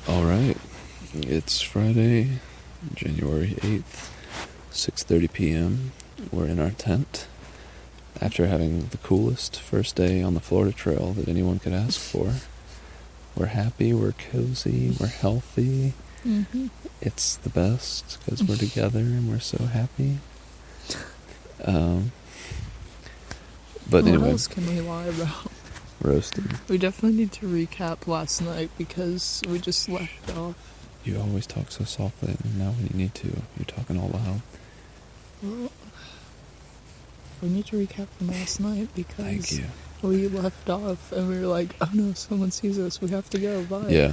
All right. It's Friday, January 8th, 6:30 p.m. We're in our tent after having the coolest first day on the Florida Trail that anyone could ask for. We're happy, we're cozy, we're healthy. Mm-hmm. It's the best because we're together and we're so happy. But what anyway, else can we lie about? roasted. We definitely need to recap last night because we just left off. You always talk so softly, and now when you need to, you're talking all loud. Well, we need to recap from last night Thank because you. we left off and we were like, oh no, someone sees us, we have to go, bye. Yeah.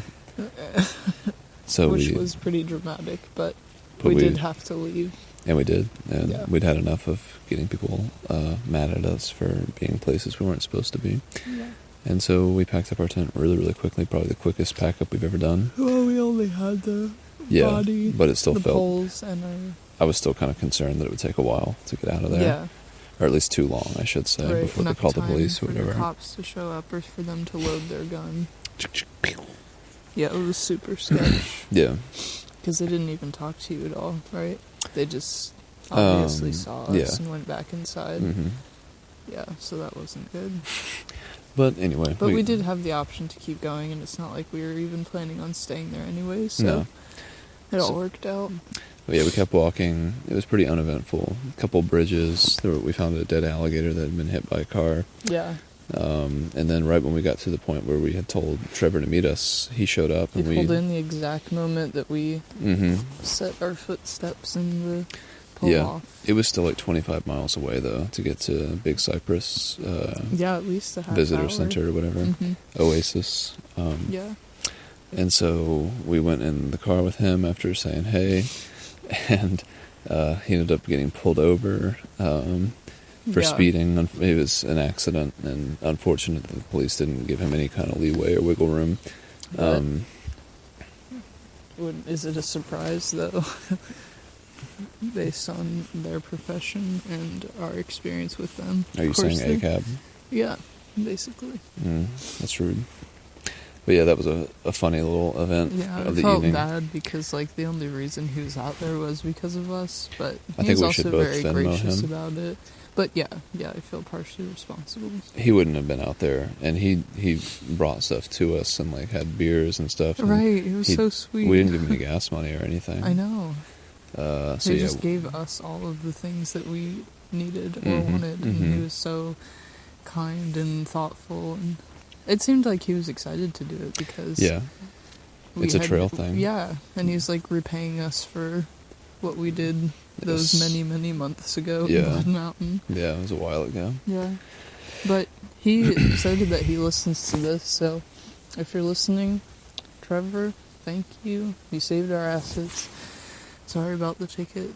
So which was pretty dramatic, but we we did have to leave. And we did, and Yeah. we'd had enough of getting people mad at us for being places we weren't supposed to be. Yeah. And so we packed up our tent really, really quickly, probably the quickest pack up we've ever done. Well, we only had the body, but it still the felt... poles, and our... I was still kind of concerned that it would take a while to get out of there. Yeah. Or at least too long, I should say, Right, before they enough called the time police or for the whatever. cops to show up or for them to load their gun. Yeah, it was super sketch. Yeah. Because they didn't even talk to you at all, right? They just obviously saw us and went back inside. Mm-hmm. Yeah, so that wasn't good. But anyway. But we did have the option to keep going, and it's not like we were even planning on staying there anyway, so No. it all worked out. But yeah, we kept walking. It was pretty uneventful. A couple bridges. We found a dead alligator that had been hit by a car. Yeah. And then right when we got to the point where we had told Trevor to meet us, he showed up. He pulled in the exact moment that we set our footsteps in the pull off. It was still like 25 miles away, though, to get to Big Cypress at least a half Visitor hour. Center or whatever. Mm-hmm. Oasis. Yeah. And so we went in the car with him after saying hey, and he ended up getting pulled over for speeding. It was an accident, and unfortunate that the police didn't give him any kind of leeway or wiggle room. Is it a surprise, though, based on their profession and our experience with them? Are you saying ACAB? Yeah, basically. That's rude. But yeah, that was a funny little event of the evening. I felt bad because the only reason he was out there was because of us, but I he think was we also should both very Venmo gracious him. about it. But yeah, I feel partially responsible. He wouldn't have been out there, and he brought stuff to us and had beers and stuff. And right, it was so sweet. We didn't give him any gas money or anything. I know. He just yeah. gave us all of the things that we needed or wanted, and he was so kind and thoughtful, and it seemed like he was excited to do it because it's a trail thing. Yeah, and he's repaying us for what we did those many months ago in Blood Mountain. Yeah, it was a while ago. Yeah, but he said that he listens to this, so if you're listening, Trevor, thank you. You saved our assets. Sorry about the ticket.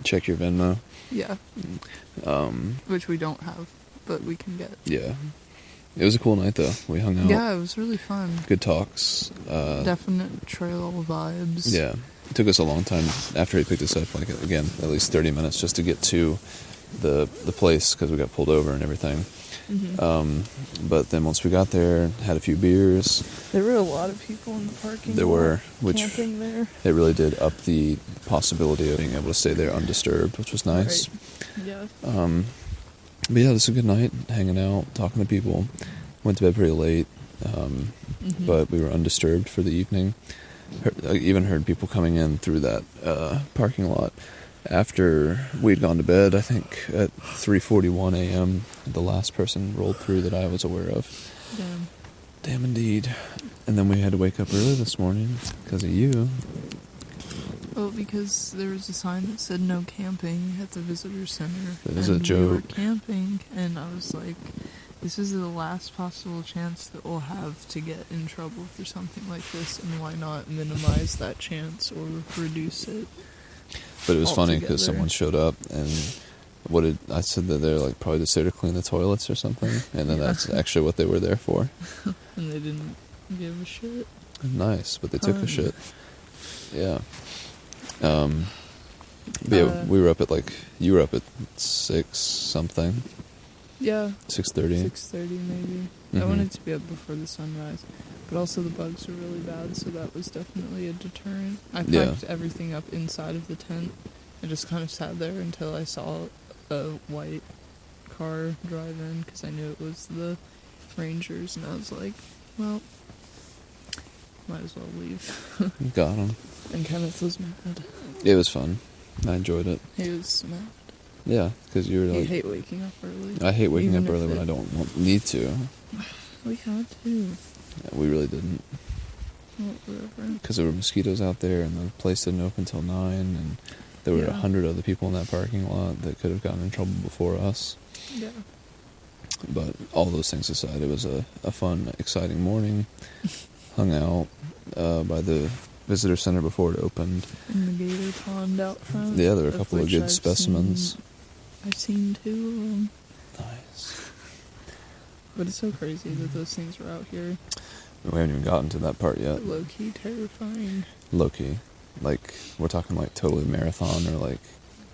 Check your Venmo. Yeah. Which we don't have, but we can get. Yeah. It was a cool night, though. We hung out. Yeah, it was really fun. Good talks. Definite trail vibes. Yeah. It took us a long time after he picked us up, again, at least 30 minutes just to get to the place because we got pulled over and everything. Mm-hmm. But then once we got there, had a few beers. There were a lot of people in the parking lot. There were, which camping there. It really did up the possibility of being able to stay there undisturbed, which was nice. Right. Yeah. But yeah, it was a good night, hanging out, talking to people. Went to bed pretty late, but we were undisturbed for the evening. I even heard people coming in through that parking lot after we'd gone to bed. I think at 3:41 a.m. the last person rolled through that I was aware of. Damn indeed. And then we had to wake up early this morning because of you. Well, because there was a sign that said no camping at the visitor center. That is a joke. We were camping, and I was like, this is the last possible chance that we'll have to get in trouble for something like this, and why not minimize that chance or reduce it? But it was funny because someone showed up and I said that they're probably just there to clean the toilets or something, and then that's actually what they were there for. And they didn't give a shit. Nice, but they took a shit. Yeah. But yeah, we were up at you were up at 6 something. Yeah. 6:30. 6:30 maybe. I wanted to be up before the sunrise, But also the bugs were really bad, so that was definitely a deterrent. I Yeah. packed everything up inside of the tent and just kind of sat there until I saw a white car drive in, because I knew it was the Rangers, and I was like, well, might as well leave. Got him. And Kenneth was mad. It was fun. I enjoyed it. He was mad. Yeah, because you were You like... hate waking up early. I hate waking Even up if early when I don't need to. We had to. Yeah, we really didn't. Well, whatever. Because there were mosquitoes out there, and the place didn't open till 9, and there were 100 other people in that parking lot that could have gotten in trouble before us. Yeah. But all those things aside, it was a fun, exciting morning. Hung out by the visitor center before it opened. In the gator pond out front. Yeah, there were a couple of good specimens. I've seen 2 of them. Nice. But it's so crazy that those things are out here. We haven't even gotten to that part yet. Low-key terrifying. Low-key. Like, we're talking like totally Marathon or like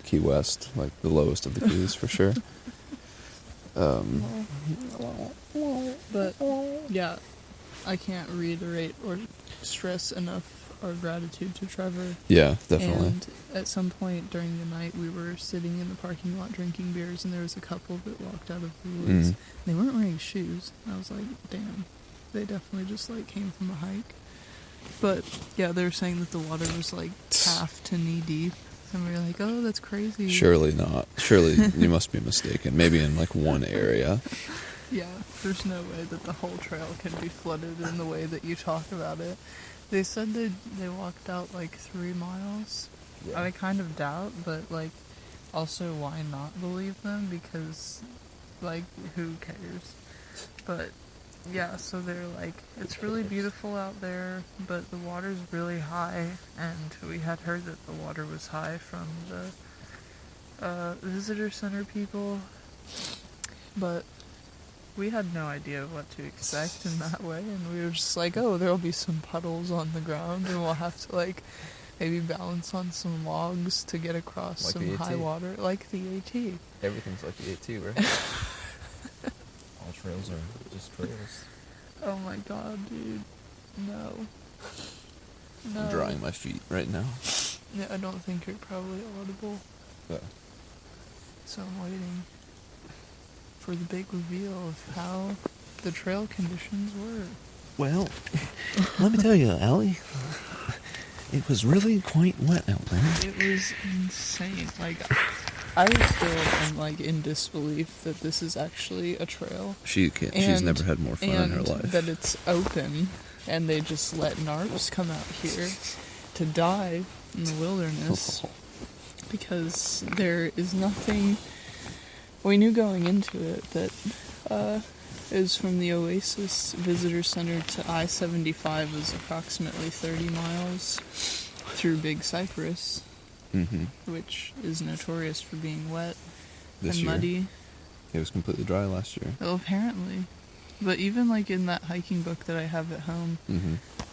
Key West. Like the lowest of the keys for sure. But, yeah, I can't reiterate or stress enough our gratitude to Trevor. Yeah, definitely. And at some point during the night, we were sitting in the parking lot drinking beers, and there was a couple that walked out of the woods. They weren't wearing shoes. I was like, damn, they definitely just, like, came from a hike. But, yeah, they were saying that the water was, like, half to knee deep. And we were like, oh, that's crazy. Surely not. Surely you must be mistaken. Maybe in, like, one area. Yeah, there's no way that the whole trail can be flooded in the way that you talk about it. They said they walked out, like, 3 miles. Yeah. I kind of doubt, but, like, also why not believe them? Because, like, who cares? But, yeah, so they're like, it's really beautiful out there, but the water's really high, and we had heard that the water was high from the visitor center people, but we had no idea what to expect in that way, and we were just like, oh, there'll be some puddles on the ground, and we'll have to, like, maybe balance on some logs to get across like some high water, like the AT. Everything's like the AT, right? All trails are just trails. Oh my god, dude. No. No. I'm drying my feet right now. Yeah, I don't think you're probably audible. Yeah. So I'm waiting for the big reveal of how the trail conditions were. Well, let me tell you, Allie, it was really quite wet out there. It was insane. Like, I still am, like, in disbelief that this is actually a trail. She's never had more fun in her life. And that it's open, and they just let narps come out here to die in the wilderness. Because there is nothing... We knew going into it that it was from the Oasis Visitor Center to I-75 was approximately 30 miles through Big Cypress, which is notorious for being wet and muddy. It was completely dry last year. Well, apparently. But even, like, in that hiking book that I have at home,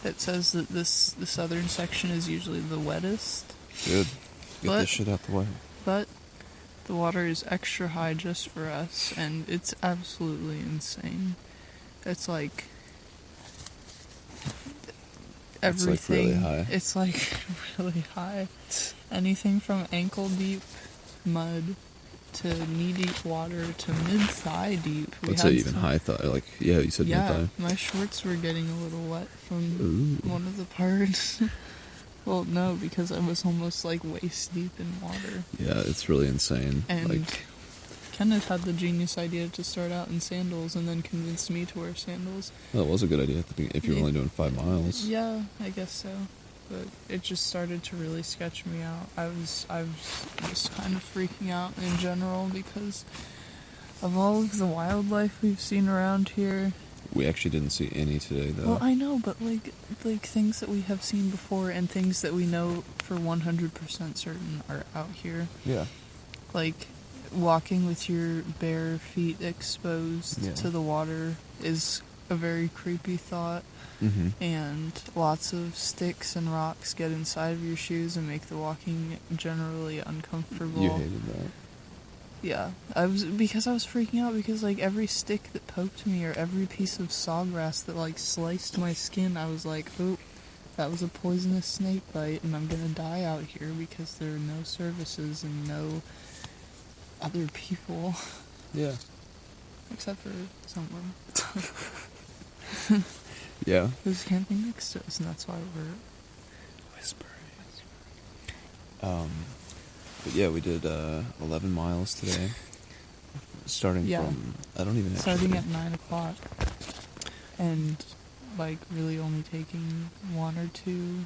it says that the southern section is usually the wettest. Good. Get this shit out the way. But the water is extra high just for us, and it's absolutely insane. It's like everything. It's like really high. Anything from ankle deep mud to knee deep water to mid thigh deep. Let's say even high thigh. Like, yeah, you said mid thigh. Yeah, my shorts were getting a little wet from one of the parts. Well, no, because I was almost, like, waist deep in water. Yeah, it's really insane. And like, Kenneth had the genius idea to start out in sandals and then convinced me to wear sandals. Well, it was a good idea if you were only doing 5 miles. Yeah, I guess so. But it just started to really sketch me out. I was just kind of freaking out in general because of all of the wildlife we've seen around here. We actually didn't see any today, though. Well, I know, but like things that we have seen before and things that we know for 100% certain are out here. Yeah. Like, walking with your bare feet exposed to the water is a very creepy thought. And lots of sticks and rocks get inside of your shoes and make the walking generally uncomfortable. You hated that. Yeah, I was freaking out because like every stick that poked me or every piece of sawgrass that like sliced my skin, I was like, oh, that was a poisonous snake bite, and I'm gonna die out here because there are no services and no other people. Yeah. Except for someone. Yeah. Who's camping next to us, and that's why we're whispering. But yeah, we did 11 miles today. Starting from, I don't even starting at 9 o'clock. And like really only taking 1 or 2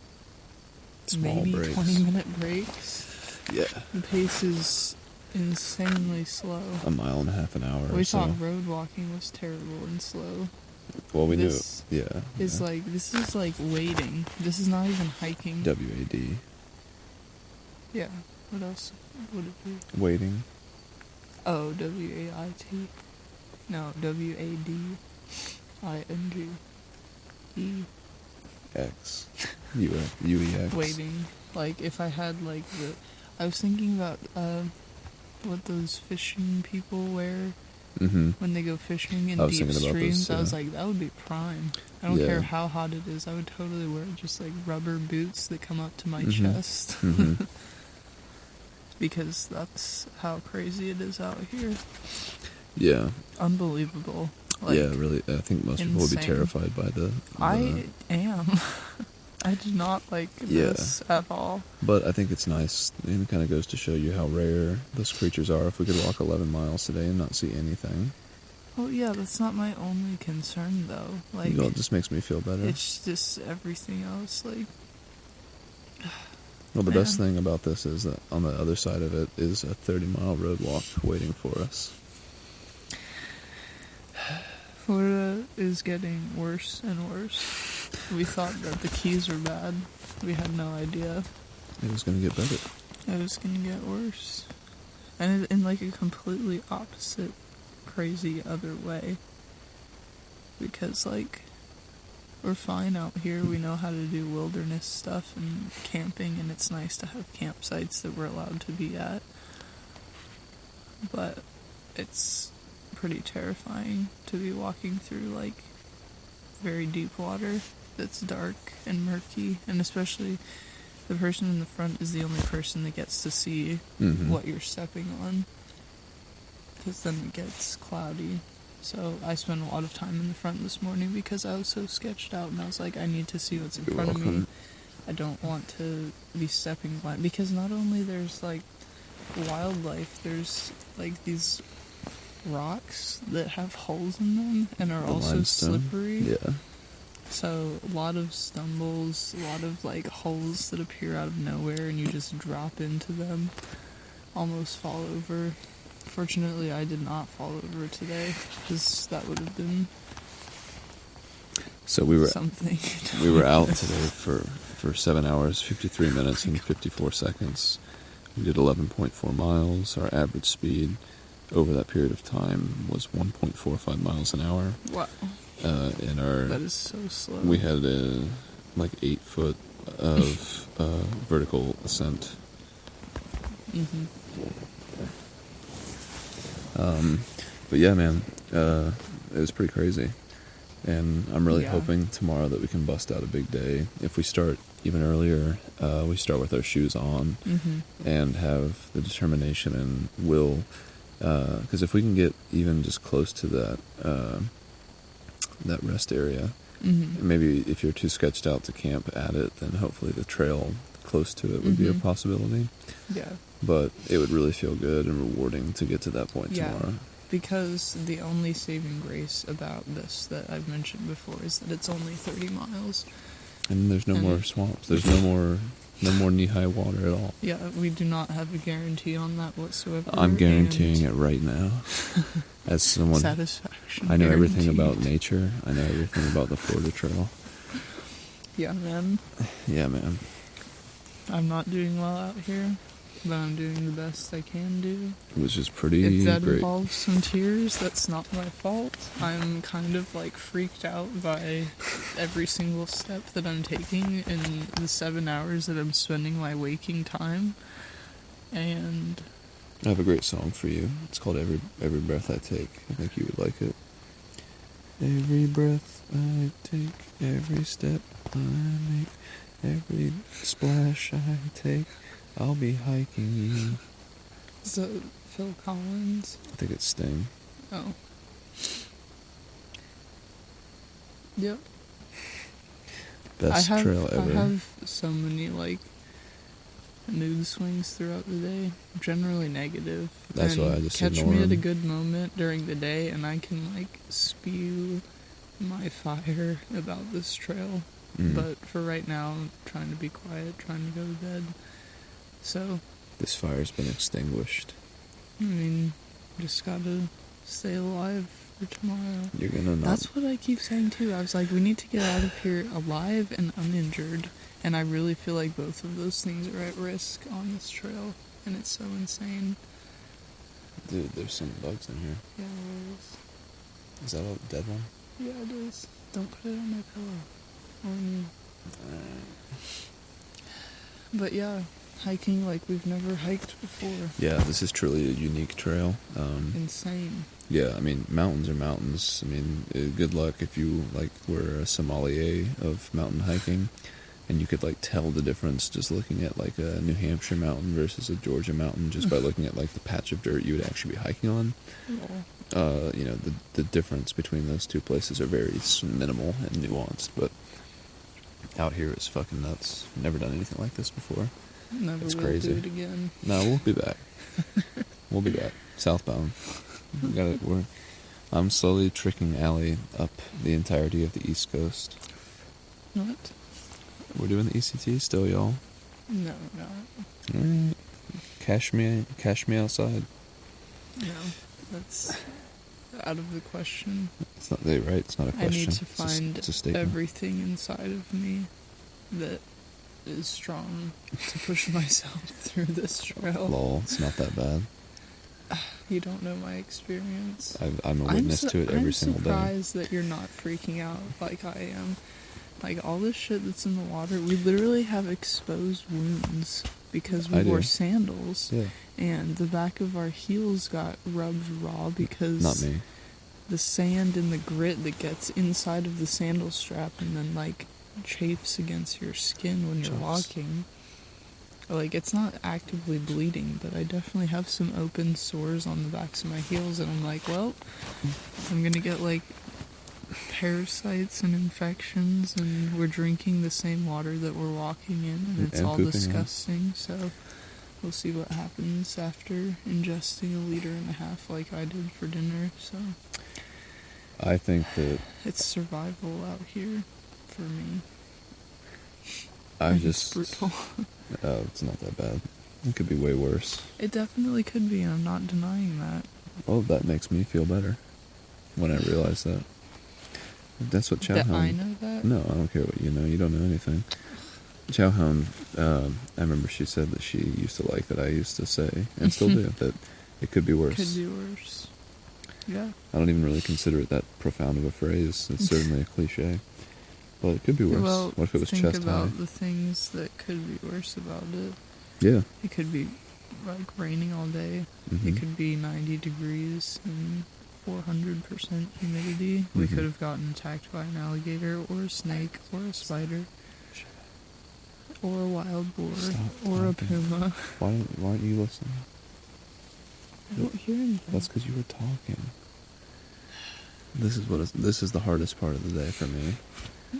small maybe breaks. 20-minute breaks. Yeah. The pace is insanely slow. A mile and a half an hour. We thought road walking was terrible and slow. Well, we this knew. Yeah. This is like wading. This is not even hiking. WAD. Yeah. What else would it be? Waiting. Oh, WAIT. No, WADING. X. UEX. Waiting. Like, if I had, like, I was thinking about, what those fishing people wear when they go fishing in deep streams. I was like, that would be prime. I don't care how hot it is. I would totally wear just, like, rubber boots that come up to my chest. Because that's how crazy it is out here. Yeah. Unbelievable. Like, yeah, really. I think most people would be terrified by the I am. I do not like this at all. But I think it's nice, and it kind of goes to show you how rare those creatures are. If we could walk 11 miles today and not see anything. Oh yeah, that's not my only concern though. Like, it just makes me feel better. It's just everything else, like. Well, the best thing about this is that on the other side of it is a 30-mile road walk waiting for us. Florida is getting worse and worse. We thought that the Keys were bad. We had no idea. It was going to get better. It was going to get worse. And in like a completely opposite, crazy other way. Because, like, we're fine out here. We know how to do wilderness stuff and camping, and it's nice to have campsites that we're allowed to be at. But it's pretty terrifying to be walking through, like, very deep water that's dark and murky, and especially the person in the front is the only person that gets to see what you're stepping on, because then it gets cloudy. So I spent a lot of time in the front this morning because I was so sketched out, and I was like, I need to see what's in front of me. I don't want to be stepping blind, because not only there's like wildlife, there's like these rocks that have holes in them and are also limestone. slippery. Yeah. So a lot of stumbles, a lot of like holes that appear out of nowhere, and you just drop into them, almost fall over. Fortunately, I did not fall over today, because that would have been something. We were out today for 7 hours, 53 minutes, and 54 seconds. We did 11.4 miles. Our average speed over that period of time was 1.45 miles an hour. Wow. That is so slow. We had like 8 foot of vertical ascent. But yeah, man, it was pretty crazy. And I'm really hoping tomorrow that we can bust out a big day. If we start even earlier, we start with our shoes on and have the determination and will. Because if we can get even just close to that rest area, maybe if you're too sketched out to camp at it, then hopefully the trail close to it would be a possibility. Yeah. But it would really feel good and rewarding to get to that point tomorrow. Because the only saving grace about this that I've mentioned before is that it's only 30 miles. And there's no more swamps. There's no more knee-high water at all. Yeah, we do not have a guarantee on that whatsoever. I'm guaranteeing it right now. As someone... Satisfaction. I know everything about nature. I know everything about the Florida Trail. Yeah, man. Yeah, man. I'm not doing well out here, but I'm doing the best I can do. Which is pretty great. If that great. involves some tears, that's not my fault. I'm kind of like freaked out by every single step that I'm taking in the 7 hours that I'm spending my waking time. And I have a great song for you. It's called Every Breath I Take. I think you would like it. Every breath I take, every step I make, every splash I take, I'll be hiking you. Is that Phil Collins? I think it's Sting. Oh. Yep. Best trail ever. I have so many, like, mood swings throughout the day. Generally negative. That's and why I just catch ignore me at a them. good moment during the day, and I can, like, spew my fire about this trail. But for right now, I'm trying to be quiet, trying to go to bed. So... This fire's been extinguished. I mean, just gotta stay alive for tomorrow. You're gonna not... That's what I keep saying too. I was like, we need to get out of here alive and uninjured. And I really feel like both of those things are at risk on this trail. And it's so insane. Dude, there's some bugs in here. Yeah, there is. Is that a dead one? Yeah, it is. Don't put it on my pillow. Or me. But yeah, hiking like we've never hiked before. Yeah, this is truly a unique trail. Insane. Yeah, I mean, mountains are mountains. I mean, good luck if you, like, were a sommelier of mountain hiking, and you could, like, tell the difference just looking at, like, a New Hampshire mountain versus a Georgia mountain just by looking at, like, the patch of dirt you would actually be hiking on. Oh. You know, the difference between those two places are very minimal and nuanced, but out here it's fucking nuts. Never done anything like this before. Never It's will crazy. do it again. No, we'll be back. We'll be back. Southbound. I'm slowly tricking Allie up the entirety of the East Coast. What? We're doing the ECT still, y'all. No, no. Alright. Cash me outside. No, that's out of the question. It's not right. It's not a question. I need to find it's a statement. everything inside of me that is strong to push myself through this trail. Lol, it's not that bad. You don't know my experience. I'm a witness to it every single day. I'm surprised that you're not freaking out like I am. Like, all this shit that's in the water, we literally have exposed wounds because we wore sandals. Yeah. And the back of our heels got rubbed raw because... Not me. The sand and the grit that gets inside of the sandal strap and then, like, chafes against your skin when you're walking. Like, it's not actively bleeding, but I definitely have some open sores on the backs of my heels, and I'm like, well, I'm gonna get, like, parasites and infections, and we're drinking the same water that we're walking in, and it's all disgusting, so we'll see what happens after ingesting 1.5 liters like I did for dinner, so... I think that... It's survival out here, for me. It's brutal. Oh, it's not that bad. It could be way worse. It definitely could be, and I'm not denying that. Well, that makes me feel better when I realize that. That's what Chowhound... That I know that? No, I don't care what you know. You don't know anything. Chowhound, I remember she said that she used to like that I used to say, and still do, that it could be worse. Could be worse. Yeah. I don't even really consider it that profound of a phrase. It's certainly a cliche. But it could be worse. Well, what if it was chest think about high? the things that could be worse about it. Yeah. It could be, like, raining all day. Mm-hmm. It could be 90 degrees and 400% humidity. We could have gotten attacked by an alligator or a snake or a spider. Or a wild boar. Or a puma. Why aren't you listening? I don't hear anything. That's because you were talking. This is the hardest part of the day for me.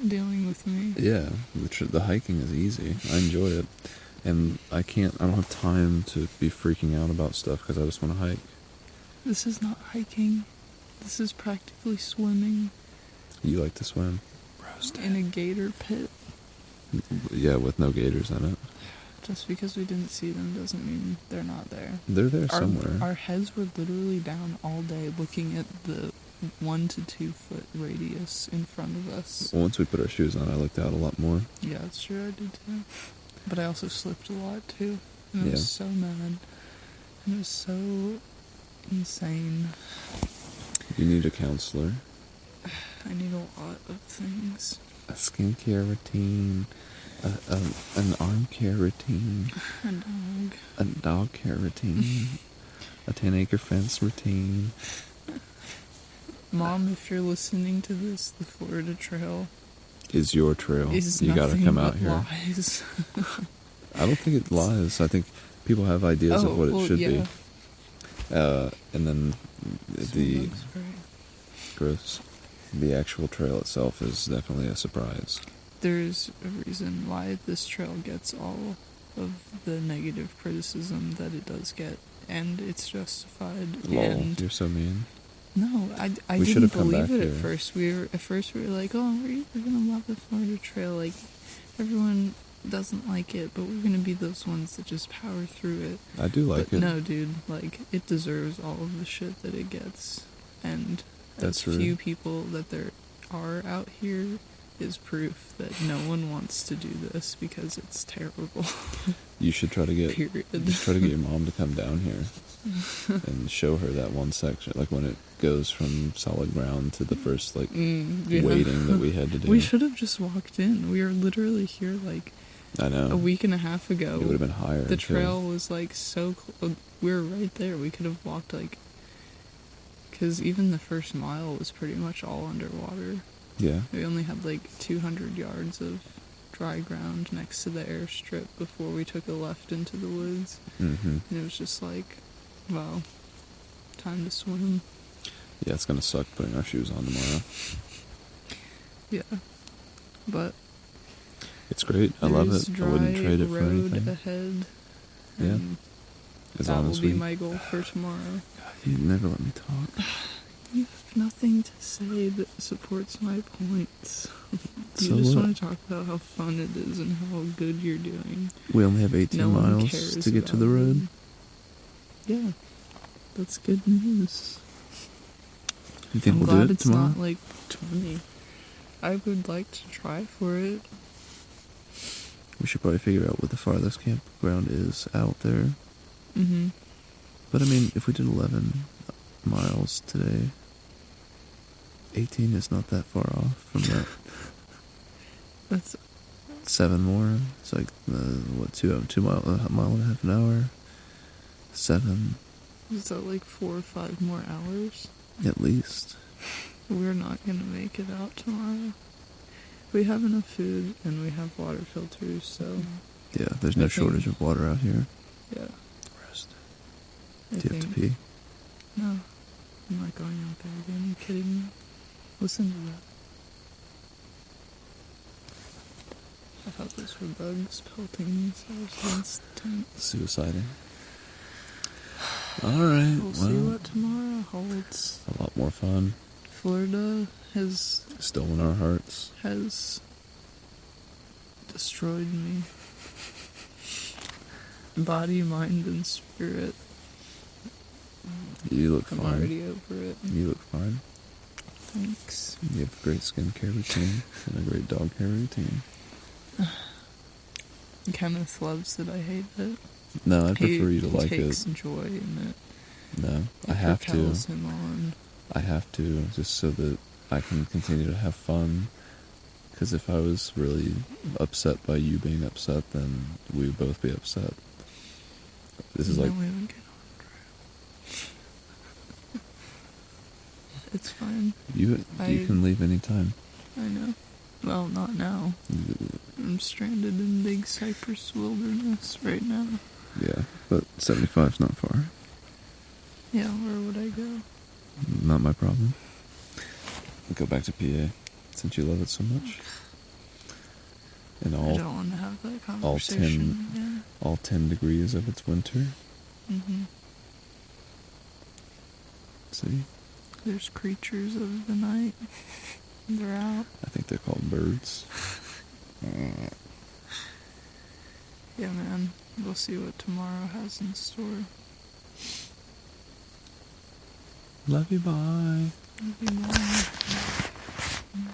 Dealing with me. Yeah, the hiking is easy. I enjoy it, and I don't have time to be freaking out about stuff because I just want to hike. This is not hiking. This is practically swimming. You like to swim? In a gator pit. Yeah, with no gators in it. Just because we didn't see them doesn't mean they're not there. They're there somewhere. Our heads were literally down all day looking at the 1 to 2 foot radius in front of us. Well, once we put our shoes on, I looked out a lot more. Yeah, that's true, I did too. But I also slipped a lot too. And I was so mad. And it was so insane. You need a counselor. I need a lot of things. A skincare routine. An arm care routine. A dog. A dog care routine. A 10-acre fence routine. Mom, if you're listening to this, the Florida Trail Is your trail. is You gotta nothing come but out here. lies. I don't think it lies. I think people have ideas of what it should be. And then the gross. The actual trail itself is definitely a surprise. There's a reason why this trail gets all of the negative criticism that it does get, and it's justified. Lol, And you're so mean. no, I We should didn't have come believe back it at here. first. We were like, oh, we're gonna love the Florida Trail. Like, everyone doesn't like it, but we're gonna be those ones that just power through it. I do like But it. no, dude, like, it deserves all of the shit that it gets, and That's as few rude. people that there are out here is proof that no one wants to do this because it's terrible. You should try to get Period. just try to get your mom to come down here and show her that one section, like when it goes from solid ground to the first like Yeah. waiting that we had to do. We should have just walked in. We were literally here like I know. a week and a half ago. It would have been higher. The until- trail was like so close. We were right there. We could have walked like, because even the first mile was pretty much all underwater. Yeah. We only had like 200 yards of dry ground next to the airstrip before we took a left into the woods. Mm-hmm. And it was just like, wow, time to swim. Yeah, it's gonna suck putting our shoes on tomorrow. Yeah. But It's great. I love there's it. I wouldn't dry trade it for road anything. ahead. Yeah. And As that long will as be we. my goal for tomorrow. You never let me talk. You have nothing to say that supports my points. You So just what? want to talk about how fun it is and how good you're doing. We only have 18 No one miles cares to get to the about road. you. Yeah, that's good news. You think I'm we'll glad do it it's tomorrow? not like 20. I would like to try for it. We should probably figure out what the farthest campground is out there. Mm-hmm. But I mean, if we did 11 miles today, 18 is not that far off from that. That's 7 more. It's like what, 2 mile, a mile and a half an hour. 7 is that like 4 or 5 more hours? at least. We're not gonna make it out tomorrow. We have enough food and we have water filters, so Yeah, there's no I think- shortage of water out here. yeah. Rest. I Do you have to think- pee? No, I'm not going out there again. Are you kidding me? Listen to that. I thought those were bugs pelting themselves against the tent. Suiciding. Alright, We'll see what tomorrow holds. a lot more fun. Florida has Still in our hearts. destroyed me. Body, mind, and spirit. You look I'm fine. already over it. You look fine. Thanks. You have a great skincare routine and a great dog hair routine. Kenneth loves it. I hate it. No, I prefer you to he like takes it. joy in it. No, I It have to. propels him on. I have to, just so that I can continue to have fun. Because if I was really upset by you being upset, then we would both be upset. This is And like, then we would get on. It's fine. you I- can leave anytime. I know. Well, not now. I'm stranded in Big Cypress Wilderness right now. Yeah, but 75's not far. Yeah, where would I go? Not my problem. I'll go back to PA, since you love it so much. And I all don't want to have that conversation again. all 10 degrees of its winter. Mm-hmm. See? There's creatures of the night. They're out. I think they're called birds. Yeah, man. We'll see what tomorrow has in store. Love you, bye. Love you, man.